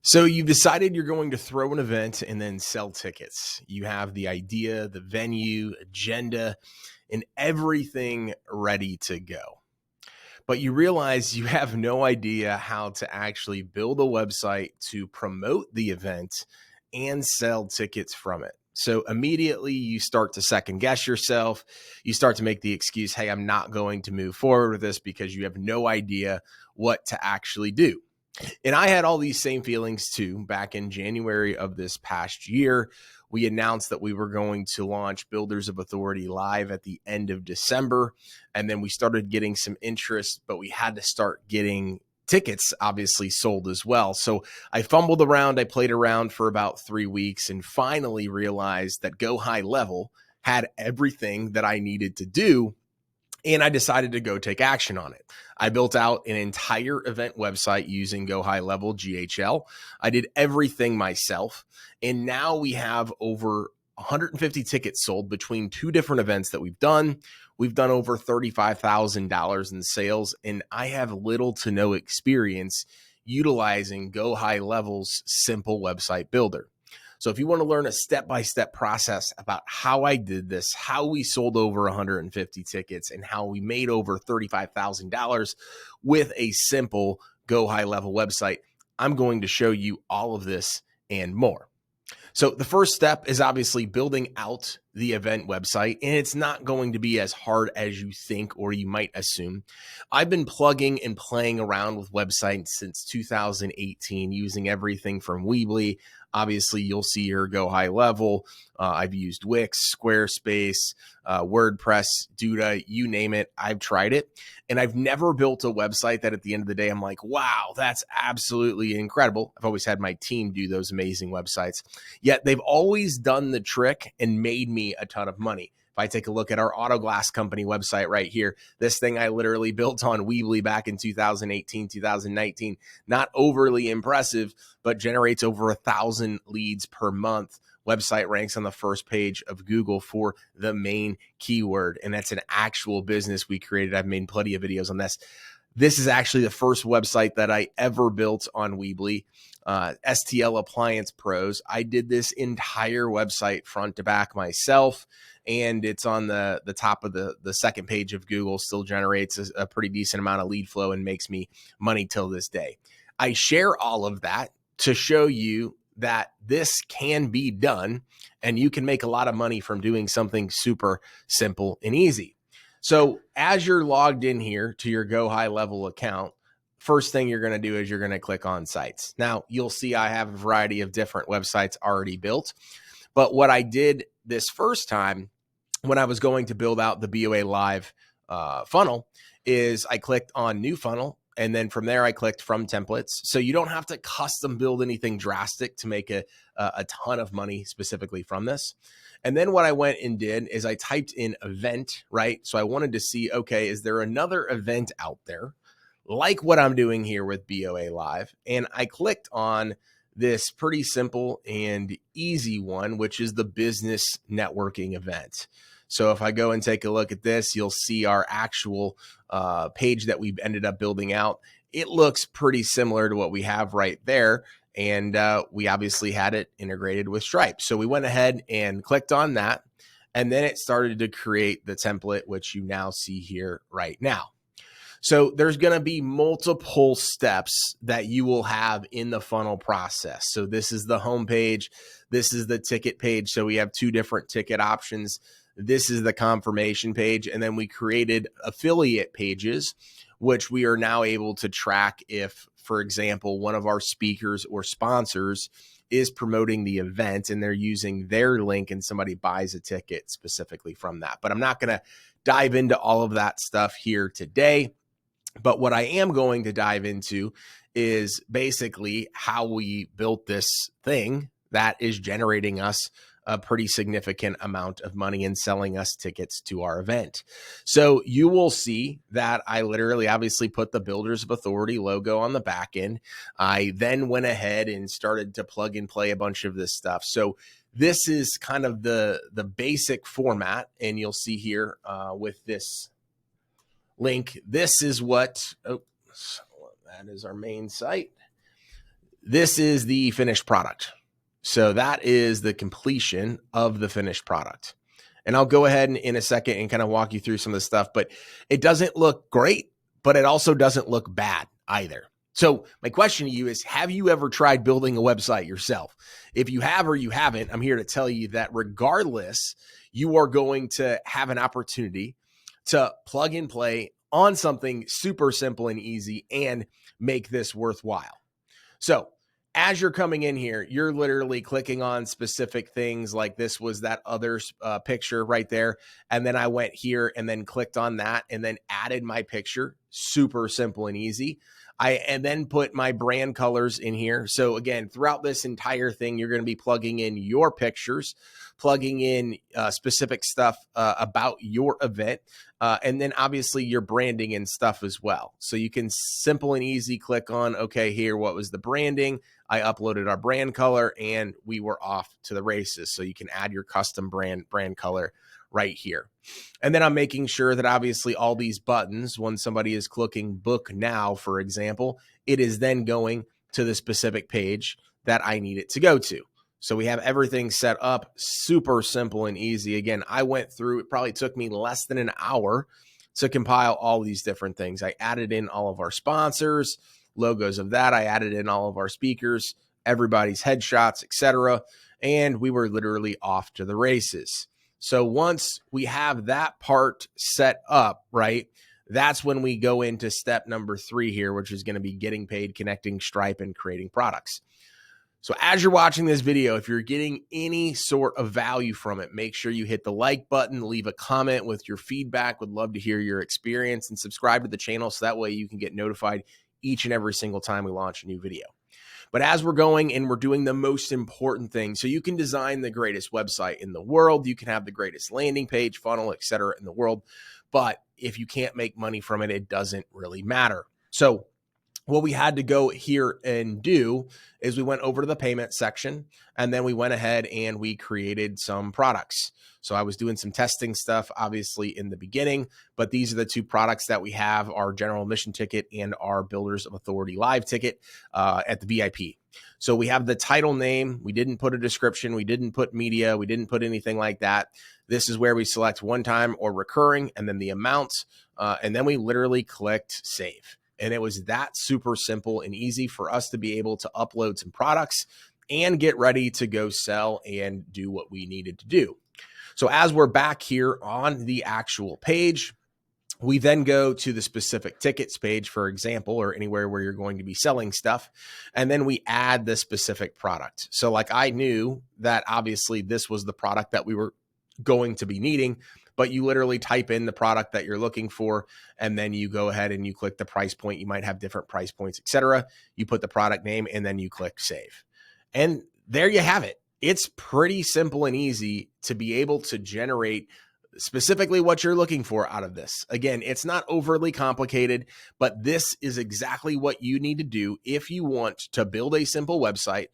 So you've decided you're going to throw an event and then sell tickets. You have the idea, the venue, agenda, and everything ready to go. But you realize you have no idea how to actually build a website to promote the event and sell tickets from it. So immediately you start to second guess yourself. You start to make the excuse, hey, I'm not going to move forward with this because you have no idea what to actually do. And I had all these same feelings too back in January of this past year. We announced that we were going to launch Builders of Authority live at the end of December. And then we started getting some interest, but we had to start getting tickets obviously sold as well. So I fumbled around, I played around for about 3 weeks and finally realized that GoHighLevel had everything that I needed to do, and I decided to go take action on it. I built out an entire event website using GoHighLevel GHL. I did everything myself. And now we have over 150 tickets sold between two different events that we've done. We've done over $35,000 in sales, and I have little to no experience utilizing GoHighLevel's simple website builder. So if you want to learn a step-by-step process about how I did this, how we sold over 150 tickets, and how we made over $35,000 with a simple GoHighLevel website, I'm going to show you all of this and more. So the first step is obviously building out the event website, and it's not going to be as hard as you think or you might assume. I've been plugging and playing around with websites since 2018, using everything from Weebly. Obviously, you'll see here GoHighLevel. I've used Wix, Squarespace, WordPress, Duda, you name it. I've tried it. And I've never built a website that at the end of the day, I'm like, wow, that's absolutely incredible. I've always had my team do those amazing websites. Yet they've always done the trick and made me a ton of money. If I take a look at our auto glass company website right here, this thing I literally built on Weebly back in 2018, 2019, not overly impressive, but generates over 1,000 leads per month. Website ranks on the first page of Google for the main keyword. And that's an actual business we created. I've made plenty of videos on this. This is actually the first website that I ever built on Weebly. STL Appliance Pros. I did this entire website front to back myself, and it's on the top of the second page of Google. Still generates a pretty decent amount of lead flow and makes me money till this day. I share all of that to show you that this can be done, and you can make a lot of money from doing something super simple and easy. So as you're logged in here to your GoHighLevel account, first thing you're going to do is you're going to click on sites. Now you'll see I have a variety of different websites already built, but what I did this first time when I was going to build out the BOA Live funnel is I clicked on new funnel. And then from there, I clicked from templates. So you don't have to custom build anything drastic to make a ton of money specifically from this. And then what I went and did is I typed in event, right? So I wanted to see, okay, is there another event out there like what I'm doing here with BOA Live? And I clicked on this pretty simple and easy one, which is the business networking event. So if I go and take a look at this, you'll see our actual page that we ended up building out. It looks pretty similar to what we have right there. And we obviously had it integrated with Stripe. So we went ahead and clicked on that. And then it started to create the template, which you now see here right now. So there's going to be multiple steps that you will have in the funnel process. So this is the home page. This is the ticket page. So we have two different ticket options. This is the confirmation page. And then we created affiliate pages, which we are now able to track if, for example, one of our speakers or sponsors is promoting the event and they're using their link and somebody buys a ticket specifically from that. But I'm not going to dive into all of that stuff here today. But what I am going to dive into is basically how we built this thing that is generating us a pretty significant amount of money and selling us tickets to our event. So you will see that I literally obviously put the Builders of Authority logo on the back end. I then went ahead and started to plug and play a bunch of this stuff. So this is kind of the basic format, and you'll see here with this link, this is what, that is our main site. This is the finished product. So that is the completion of the finished product. And I'll go ahead and in a second and kind of walk you through some of the stuff, but it doesn't look great, but it also doesn't look bad either. So my question to you is, have you ever tried building a website yourself? If you have or you haven't, I'm here to tell you that regardless, you are going to have an opportunity to plug and play on something super simple and easy and make this worthwhile. So as you're coming in here, you're literally clicking on specific things, like this was that other picture right there. And then I went here and then clicked on that and then added my picture. Super simple and easy. And then put my brand colors in here. So again, throughout this entire thing, you're going to be plugging in your pictures, plugging in specific stuff about your event, and then obviously your branding and stuff as well. So you can simple and easy click on, okay, here, what was the branding? I uploaded our brand color and we were off to the races. So you can add your custom brand color right here. And then I'm making sure that obviously all these buttons, when somebody is clicking book now, for example, it is then going to the specific page that I need it to go to. So we have everything set up, super simple and easy. Again, I went through, it probably took me less than an hour to compile all these different things. I added in all of our sponsors, logos of that. I added in all of our speakers, everybody's headshots, etc. And we were literally off to the races. So once we have that part set up, right, that's when we go into step number 3 here, which is going to be getting paid, connecting Stripe, and creating products. So as you're watching this video, if you're getting any sort of value from it, make sure you hit the like button, leave a comment with your feedback. Would love to hear your experience, and subscribe to the channel so that way you can get notified each and every single time we launch a new video. But as we're going and we're doing the most important thing, so you can design the greatest website in the world, you can have the greatest landing page, funnel, etc. in the world. But if you can't make money from it, it doesn't really matter. So what we had to go here and do is we went over to the payment section, and then we went ahead and we created some products. So I was doing some testing stuff, obviously, in the beginning, but these are the 2 products that we have, our general admission ticket and our Builders of Authority live ticket at the VIP. So we have the title name. We didn't put a description. We didn't put media. We didn't put anything like that. This is where we select one time or recurring, and then the amount, and then we literally clicked save. And it was that super simple and easy for us to be able to upload some products and get ready to go sell and do what we needed to do. So as we're back here on the actual page, we then go to the specific tickets page, for example, or anywhere where you're going to be selling stuff. And then we add the specific product. So like I knew that obviously this was the product that we were going to be needing, but you literally type in the product that you're looking for, and then you go ahead and you click the price point. You might have different price points, etc. You put the product name and then you click save. And there you have it. It's pretty simple and easy to be able to generate specifically what you're looking for out of this. Again, it's not overly complicated, but this is exactly what you need to do if you want to build a simple website,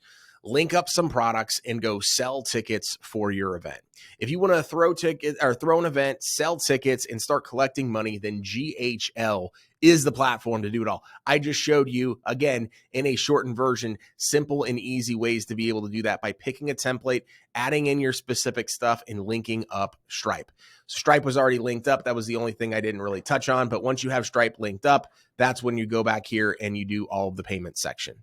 link up some products, and go sell tickets for your event. If you want to throw an event, sell tickets, and start collecting money, then GHL is the platform to do it all. I just showed you, again, in a shortened version, simple and easy ways to be able to do that by picking a template, adding in your specific stuff, and linking up Stripe. Stripe was already linked up. That was the only thing I didn't really touch on. But once you have Stripe linked up, that's when you go back here and you do all of the payment section.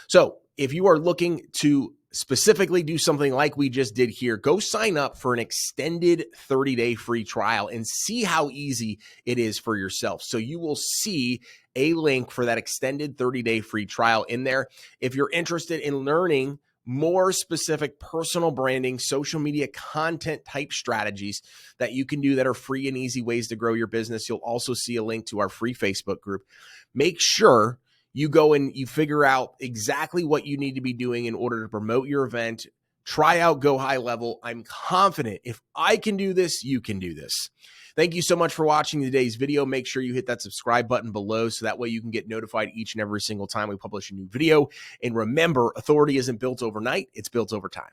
So if you are looking to specifically do something like we just did here, go sign up for an extended 30-day free trial and see how easy it is for yourself. So you will see a link for that extended 30-day free trial in there. If you're interested in learning more specific personal branding, social media content type strategies that you can do that are free and easy ways to grow your business, you'll also see a link to our free Facebook group. Make sure you go and you figure out exactly what you need to be doing in order to promote your event. Try out GoHighLevel. I'm confident if I can do this, you can do this. Thank you so much for watching today's video. Make sure you hit that subscribe button below so that way you can get notified each and every single time we publish a new video. And remember, authority isn't built overnight, it's built over time.